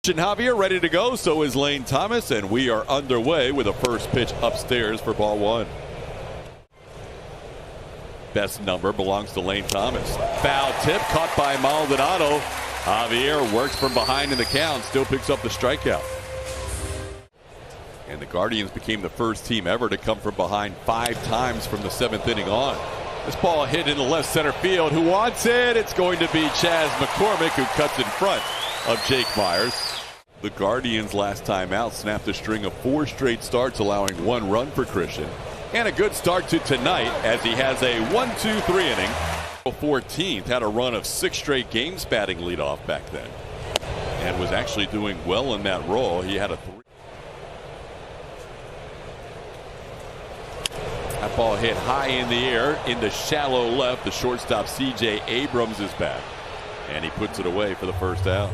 Javier ready to go, so is Lane Thomas, and we are underway with a first pitch upstairs for ball one. Best number belongs to Lane Thomas. Foul tip caught by Maldonado. Javier works from behind in the count, still picks up the strikeout. And the Guardians became the first team ever to come from behind 5 times from the 7th inning on. This ball hit into left center field. Who wants it? It's going to be Chas McCormick, who cuts in front of Jake Myers. The Guardians last time out snapped a string of 4 straight starts, allowing 1 run for Christian. And a good start to tonight as he has a 1-2-3 inning. 14th had a run of 6 straight games batting leadoff back then. And was actually doing well in that role. He had a 3. That ball hit high in the air into shallow left. The shortstop C.J. Abrams is back. And he puts it away for the first out.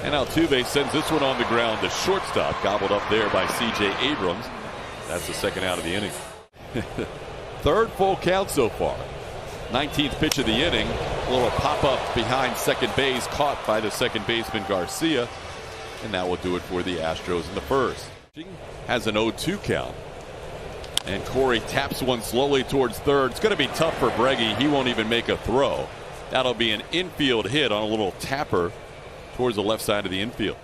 And Altuve sends this one on the ground. The shortstop gobbled up there by C.J. Abrams. That's the second out of the inning. 3rd full count so far. 19th pitch of the inning. A little pop-up behind second base, caught by the second baseman Garcia. And that will do it for the Astros in the first. Has an 0-2 count. And Corey taps one slowly towards third. It's going to be tough for Breggy. He won't even make a throw. That'll be an infield hit on a little tapper towards the left side of the infield.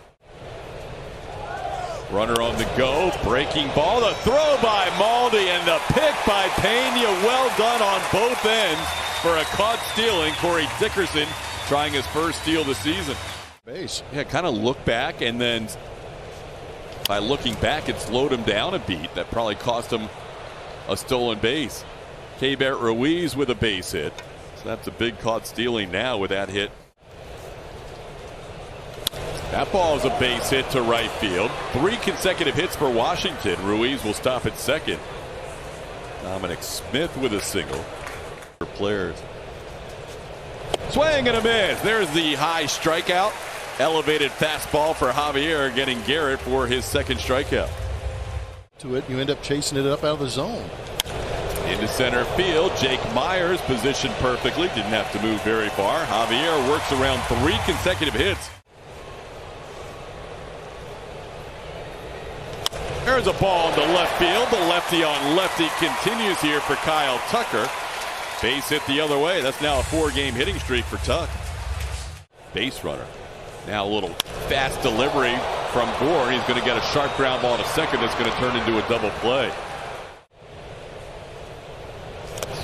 Runner on the go, breaking ball, the throw by Maldi, and the pick by Pena. Well done on both ends for a caught stealing. Corey Dickerson trying his first steal of the season. Base. Yeah, kind of look back, and then by looking back, it slowed him down a beat. That probably cost him a stolen base. Keibert Ruiz with a base hit. So that's a big caught stealing now with that hit. That ball is a base hit to right field. 3 consecutive hits for Washington. Ruiz will stop at second. Dominic Smith with a single. For players. Swing and a miss. There's the high strikeout. Elevated fastball for Javier, getting Garrett for his second strikeout. To it, you end up chasing it up out of the zone. Into center field, Jake Myers positioned perfectly. Didn't have to move very far. Javier works around 3 consecutive hits. There's a ball into left field. The lefty on lefty continues here for Kyle Tucker. Base hit the other way. That's now a 4-game hitting streak for Tuck. Base runner. Now a little fast delivery from Gore. He's going to get a sharp ground ball to second. That's going to turn into a double play.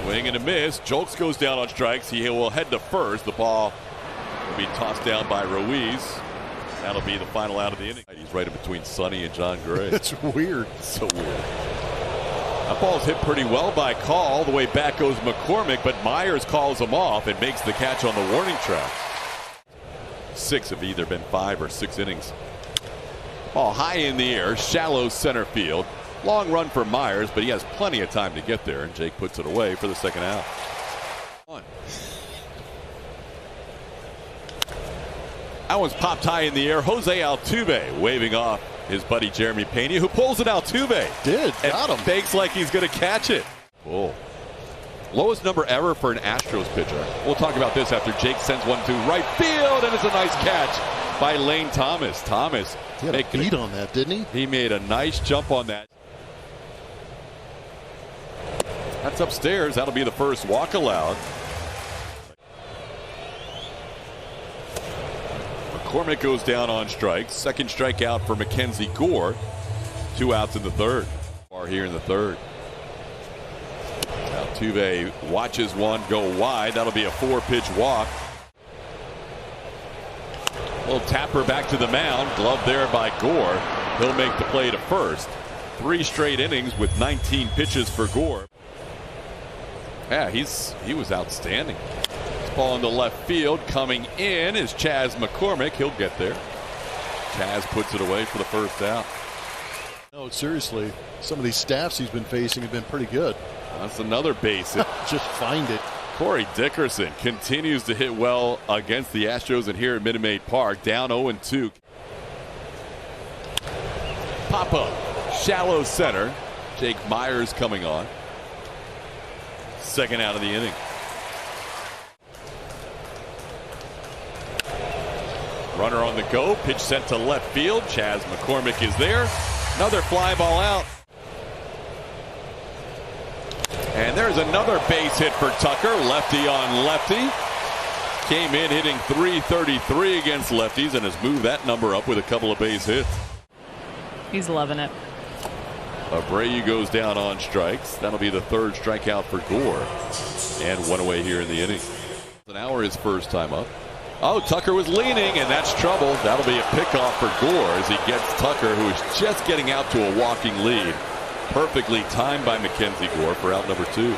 Swing and a miss. Jolks goes down on strikes. He will head to first. The ball will be tossed down by Ruiz. That'll be the final out of the inning. He's right in between Sonny and John Gray. That's weird. So weird. That ball's hit pretty well by Call. All the way back goes McCormick, but Myers calls him off and makes the catch on the warning track. 6 have either been 5 or 6 innings. Ball high in the air, shallow center field. Long run for Myers, but he has plenty of time to get there, and Jake puts it away for the second out. That one's popped high in the air. Jose Altuve waving off his buddy Jeremy Pena, who pulls it. Altuve got him. Fakes like he's going to catch it. Cool. Lowest number ever for an Astros pitcher. We'll talk about this after Jake sends one to right field, and it's a nice catch by Lane Thomas. Thomas he had a beat on that, didn't he? He made a nice jump on that. That's upstairs. That'll be the first walk allowed. McCormick goes down on strikes. Second strikeout for Mackenzie Gore. 2 outs in the third. Far here in the third. Altuve watches one go wide. That'll be a 4-pitch walk. Little tapper back to the mound. Glove there by Gore. He'll make the play to first. 3 straight innings with 19 pitches for Gore. Yeah, he was outstanding. Ball into left field. Coming in is Chas McCormick. He'll get there. Chas puts it away for the first out. No, seriously, some of these staffs he's been facing have been pretty good. That's another base. Just find it. Corey Dickerson continues to hit well against the Astros and here at Minute Maid Park. Down 0-2. Pop up. Shallow center. Jake Myers coming on. Second out of the inning. Runner on the go. Pitch sent to left field. Chas McCormick is there. Another fly ball out. And there's another base hit for Tucker. Lefty on lefty. Came in hitting .333 against lefties and has moved that number up with a couple of base hits. He's loving it. Abreu goes down on strikes. That'll be the third strikeout for Gore. And one away here in the inning. An hour his first time up. Oh, Tucker was leaning, and that's trouble. That'll be a pickoff for Gore as he gets Tucker, who is just getting out to a walking lead. Perfectly timed by Mackenzie Gore for out number 2.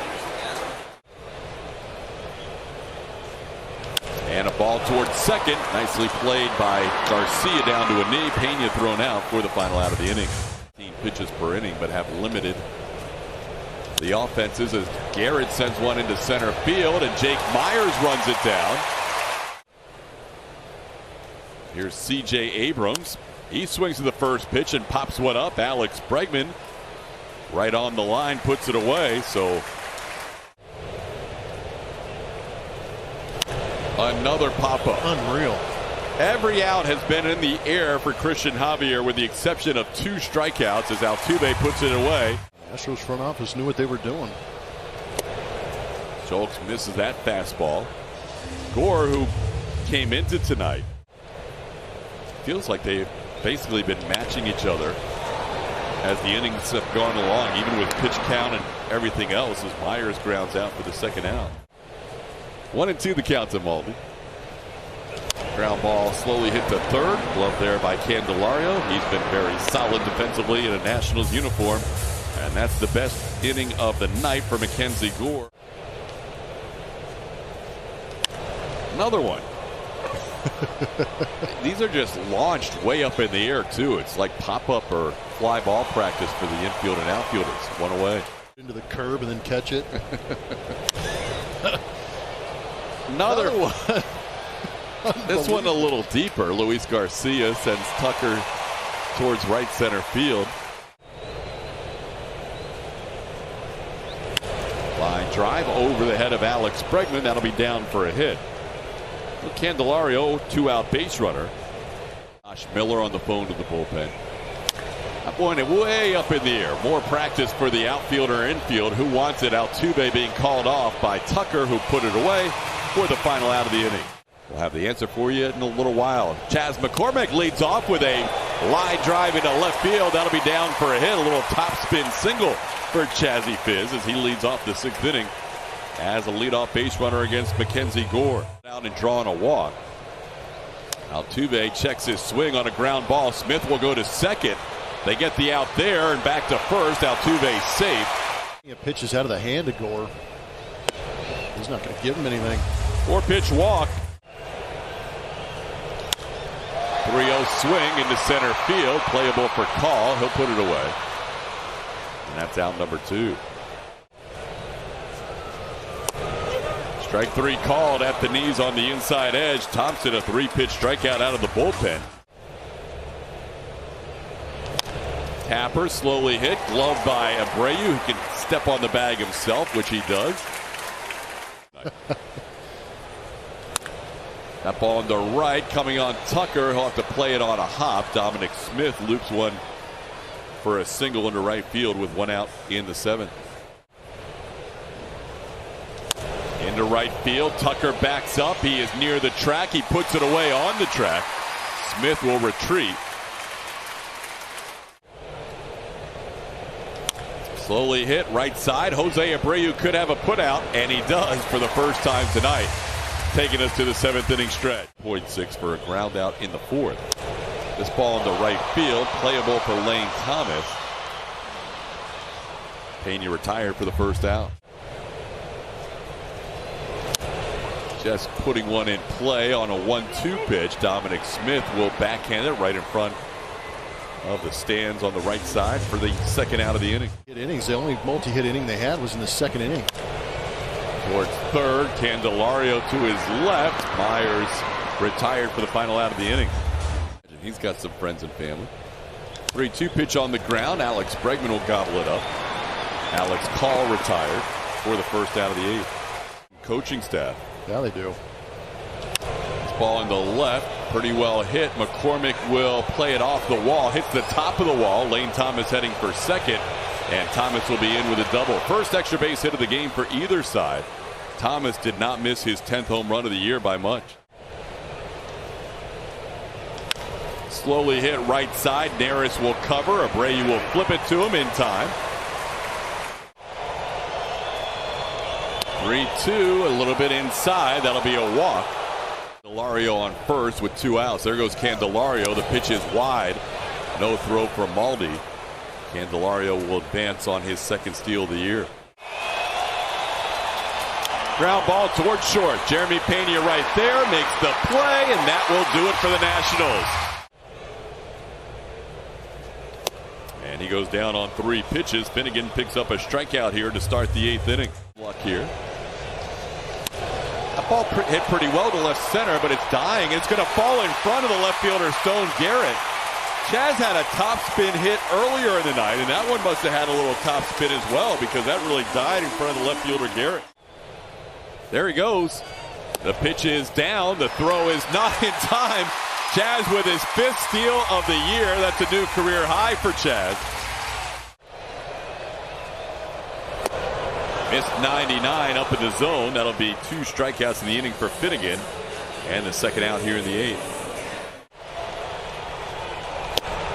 And a ball towards second. Nicely played by Garcia down to a knee. Pena thrown out for the final out of the inning. 15 pitches per inning, but have limited the offenses as Garrett sends one into center field, and Jake Myers runs it down. Here's C.J. Abrams. He swings to the first pitch and pops one up. Alex Bregman right on the line puts it away. So another pop-up. Unreal. Every out has been in the air for Christian Javier with the exception of 2 strikeouts as Altuve puts it away. Astros front office knew what they were doing. Schultz misses that fastball. Gore, who came into tonight, feels like they've basically been matching each other as the innings have gone along, even with pitch count and everything else, as Myers grounds out for the second out. 1-2 the count to Malden. Ground ball slowly hit to third. Glove there by Candelario. He's been very solid defensively in a Nationals uniform. And that's the best inning of the night for Mackenzie Gore. Another one. These are just launched way up in the air, too. It's like pop-up or fly ball practice for the infield and outfielders. One away. Into the curb and then catch it. Another one. This one a little deeper. Luis Garcia sends Tucker towards right center field. Line drive over the head of Alex Bregman. That'll be down for a hit. Candelario, 2-out base runner. Josh Miller on the phone to the bullpen. That pointed way up in the air. More practice for the outfielder infield. Who wants it? Altuve being called off by Tucker, who put it away for the final out of the inning. We'll have the answer for you in a little while. Chas McCormick leads off with a line drive into left field. That'll be down for a hit. A little topspin single for Chazzy Fizz as he leads off the 6th inning as a leadoff base runner against Mackenzie Gore. Out and drawing a walk. Altuve checks his swing on a ground ball. Smith will go to second. They get the out there and back to first. Altuve safe. Pitches out of the hand of Gore. He's not going to give him anything. 4-pitch walk. 3-0 swing into center field. Playable for call. He'll put it away. And that's out number 2. Strike 3 called at the knees on the inside edge. Thompson, a 3-pitch strikeout out of the bullpen. Tapper slowly hit. Glove by Abreu, who can step on the bag himself, which he does. That ball on the right coming on Tucker. He'll have to play it on a hop. Dominic Smith loops one for a single into right field with 1 out in the 7th. Into right field. Tucker backs up. He is near the track. He puts it away on the track. Smith will retreat. Slowly hit right side. Jose Abreu could have a putout, and he does for the first time tonight, taking us to the 7th inning stretch. 0.6 for a ground out in the 4th. This ball into right field, playable for Lane Thomas. Pena retired for the first out. Just putting one in play on a 1-2 pitch. Dominic Smith will backhand it right in front of the stands on the right side for the 2nd out of the inning. The only multi-hit inning they had was in the 2nd inning. Towards third, Candelario to his left. Myers retired for the final out of the inning. He's got some friends and family. 3-2 pitch on the ground. Alex Bregman will gobble it up. Alex Call retired for the first out of the 8th. Coaching staff. Yeah, they do. This Fastball in the left, pretty well hit. McCormick will play it off the wall, hits the top of the wall. Lane Thomas heading for second, and Thomas will be in with a double. First extra base hit of the game for either side. Thomas did not miss his 10th home run of the year by much. Slowly hit right side. Neris will cover. Abreu will flip it to him in time. 3-2, a little bit inside. That'll be a walk. Candelario on first with 2 outs. There goes Candelario. The pitch is wide. No throw for Maldi. Candelario will advance on his 2nd steal of the year. Ground ball towards short. Jeremy Pena right there makes the play, and that will do it for the Nationals. And he goes down on 3 pitches. Finnegan picks up a strikeout here to start the 8th inning. Luck here. That ball hit pretty well to left center, but it's dying. It's going to fall in front of the left fielder, Stone Garrett. Chaz had a top spin hit earlier in the night, and that one must have had a little top spin as well, because that really died in front of the left fielder, Garrett. There he goes. The pitch is down. The throw is not in time. Chaz with his 5th steal of the year. That's a new career high for Chaz. Missed 99 up in the zone. That'll be 2 strikeouts in the inning for Finnegan, and the 2nd out here in the 8th.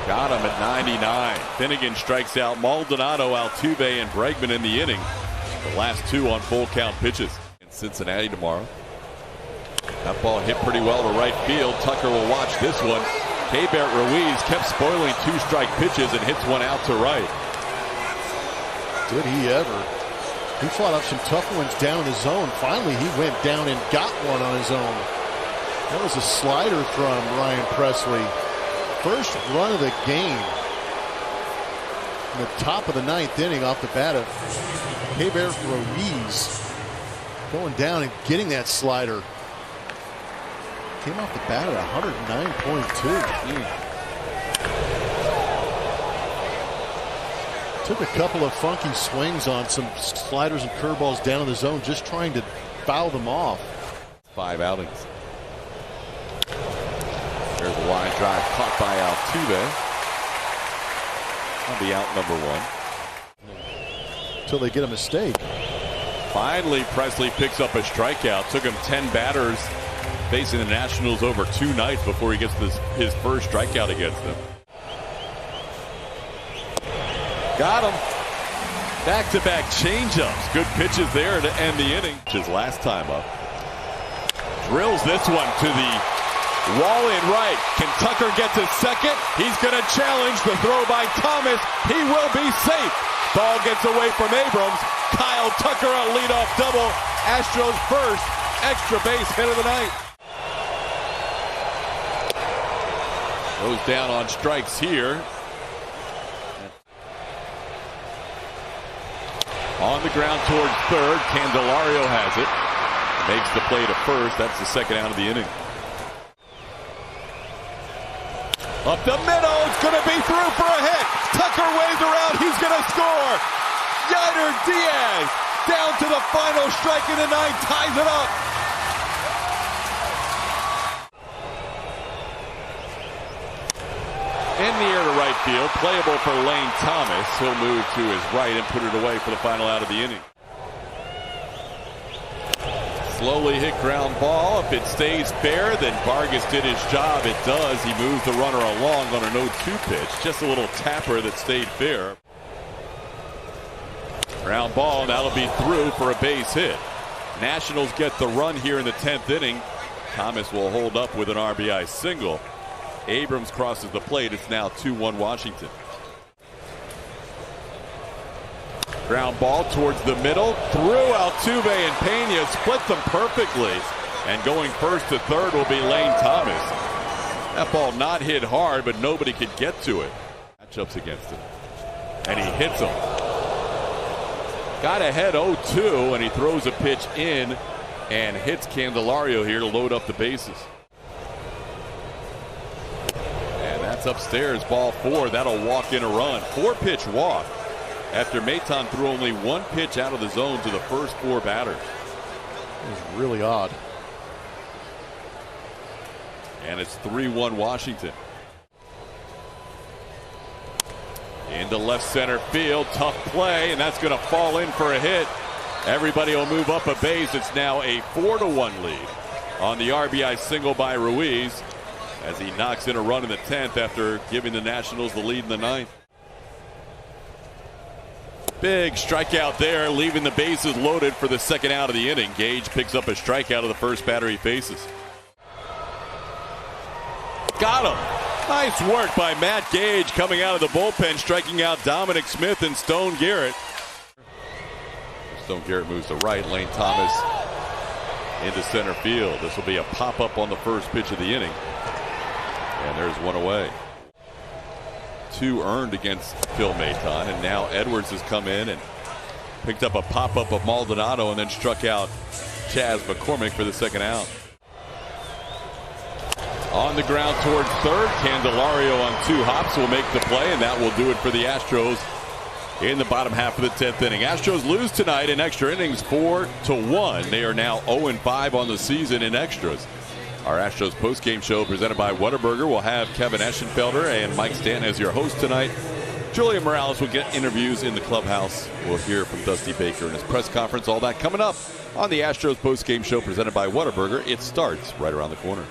Got him at 99. Finnegan strikes out Maldonado, Altuve, and Bregman in the inning. The last 2 on full count pitches. In Cincinnati tomorrow. That ball hit pretty well to right field. Tucker will watch this one. Keibert Ruiz kept spoiling 2-strike pitches and hits one out to right. Did he ever? He fought up some tough ones down in the zone. Finally, he went down and got one on his own. That was a slider from Ryan Presley. First run of the game. In the top of the 9th inning off the bat of Keibert Ruiz. Going down and getting that slider. Came off the bat at 109.2. Took a couple of funky swings on some sliders and curveballs down in the zone, just trying to foul them off. 5 outings. There's a line drive caught by Altuve. That'll be out number 1. Until they get a mistake. Finally, Presley picks up a strikeout. Took him 10 batters facing the Nationals over 2 nights before he gets his first strikeout against them. Got him. Back-to-back changeups. Good pitches there to end the inning. His last time up. Drills this one to the wall in right. Can Tucker get to second? He's going to challenge the throw by Thomas. He will be safe. Ball gets away from Abrams. Kyle Tucker a leadoff double. Astros first extra base hit of the night. Goes down on strikes here. On the ground towards third. Candelario has it. Makes the play to first. That's the 2nd out of the inning. Up the middle. It's going to be through for a hit. Tucker waves around. He's going to score. Yadier Diaz down to the final strike in the 9th. Ties it up. In the air to right field. Playable for Lane Thomas. He'll move to his right and put it away for the final out of the inning. Slowly hit ground ball. If it stays fair, then Vargas did his job. It does. He moves the runner along on a 0-2 pitch. Just a little tapper that stayed fair. Ground ball. That'll be through for a base hit. Nationals get the run here in the 10th inning. Thomas will hold up with an RBI single. Abrams crosses the plate. It's now 2-1 Washington. Ground ball towards the middle. Through Altuve and Pena. Split them perfectly. And going first to third will be Lane Thomas. That ball not hit hard, but nobody could get to it. Matchups against him. And he hits him. Got ahead 0-2, and he throws a pitch in and hits Candelario here to load up the bases. That's upstairs, ball 4. That'll walk in a run. 4-pitch walk after Maton threw only 1 pitch out of the zone to the first 4 batters. It was really odd. And it's 3-1 Washington. Into left center field, tough play, and that's going to fall in for a hit. Everybody will move up a base. It's now a 4-1 lead on the RBI single by Ruiz as he knocks in a run in the 10th after giving the Nationals the lead in the 9th. Big strikeout there, leaving the bases loaded for the second out of the inning. Gage picks up a strikeout of the first batter he faces. Got him. Nice work by Matt Gage coming out of the bullpen, striking out Dominic Smith and Stone Garrett. Stone Garrett moves to right. Lane Thomas into center field. This will be a pop-up on the first pitch of the inning. And there's one away. 2 earned against Phil Maton, and now Edwards has come in and picked up a pop-up of Maldonado and then struck out Chaz McCormick for the second out. On the ground towards third, Candelario on 2 hops will make the play, and that will do it for the Astros in the bottom half of the 10th inning. Astros lose tonight in extra innings 4-1. They are now 0-5 on the season in extras. Our Astros postgame show presented by Whataburger will have Kevin Eschenfelder and Mike Stanton as your host tonight. Julian Morales will get interviews in the clubhouse. We'll hear from Dusty Baker in his press conference. All that coming up on the Astros postgame show presented by Whataburger. It starts right around the corner.